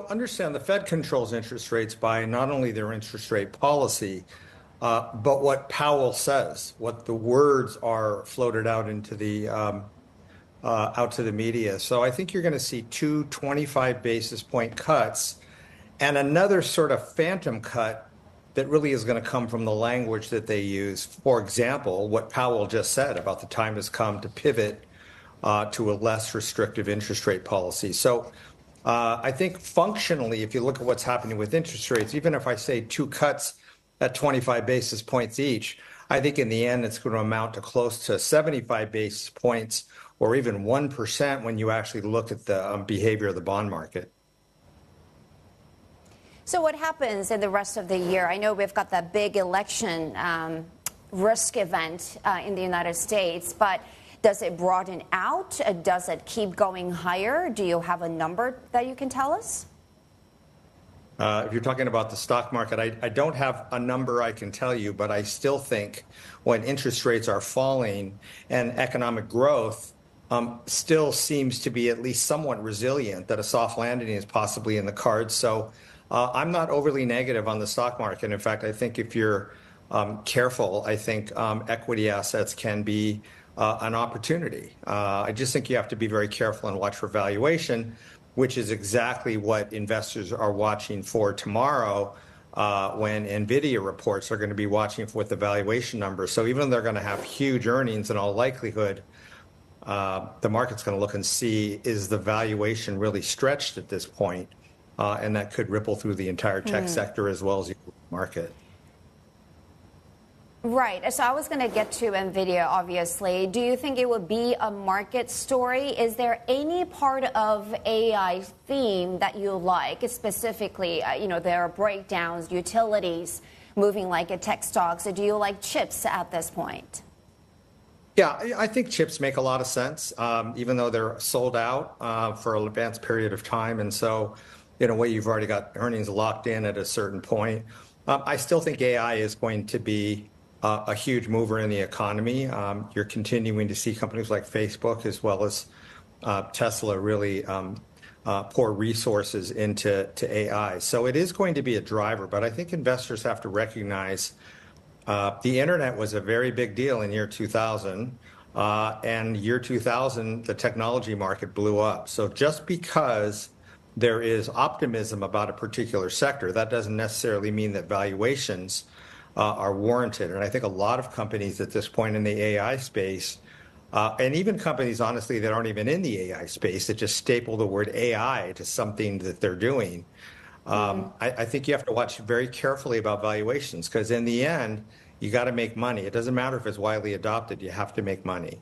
Understand the Fed controls interest rates by not only their interest rate policy, but what Powell says, what the words are floated out into the out to the media. So I think you're going to see two 25 basis point cuts and another sort of phantom cut that really is going to come from the language that they use. For example, what Powell just said about the time has come to pivot to a less restrictive interest rate policy. So I think functionally, if you look at what's happening with interest rates, even if I say two cuts at 25 basis points each, I think in the end it's going to amount to close to 75 basis points or even 1% when you actually look at the behavior of the bond market. So what happens in the rest of the year? I know we've got that big election risk event in the United States, but does it broaden out? Does it keep going higher? Do you have a number that you can tell us? If you're talking about the stock market, I don't have a number I can tell you, but I still think when interest rates are falling and economic growth still seems to be at least somewhat resilient, that a soft landing is possibly in the cards. So I'm not overly negative on the stock market. In fact, I think if you're careful, I think equity assets can be an opportunity. I just think you have to be very careful and watch for valuation, which is exactly what investors are watching for tomorrow when NVIDIA reports. Are going to be watching for the valuation numbers. So even though they're going to have huge earnings in all likelihood, the market's going to look and see, is the valuation really stretched at this point? And that could ripple through the entire tech sector as well as the market. Right. So I was going to get to NVIDIA, obviously. Do you think it would be a market story? Is there any part of AI theme that you like, specifically, there are breakdowns, utilities, moving like a tech stock. So do you like chips at this point? Yeah, I think chips make a lot of sense, even though they're sold out for an advanced period of time. And so, in a way, you've already got earnings locked in at a certain point. I still think AI is going to be a huge mover in the economy. You're continuing to see companies like Facebook as well as Tesla really pour resources into AI. So it is going to be a driver, but I think investors have to recognize the internet was a very big deal in year 2000. And year 2000, the technology market blew up. So just because there is optimism about a particular sector, that doesn't necessarily mean that valuations are warranted. And I think a lot of companies at this point in the AI space, and even companies, honestly, that aren't even in the AI space, that just staple the word AI to something that they're doing. I think you have to watch very carefully about valuations, because in the end, you got to make money. It doesn't matter if it's widely adopted. You have to make money.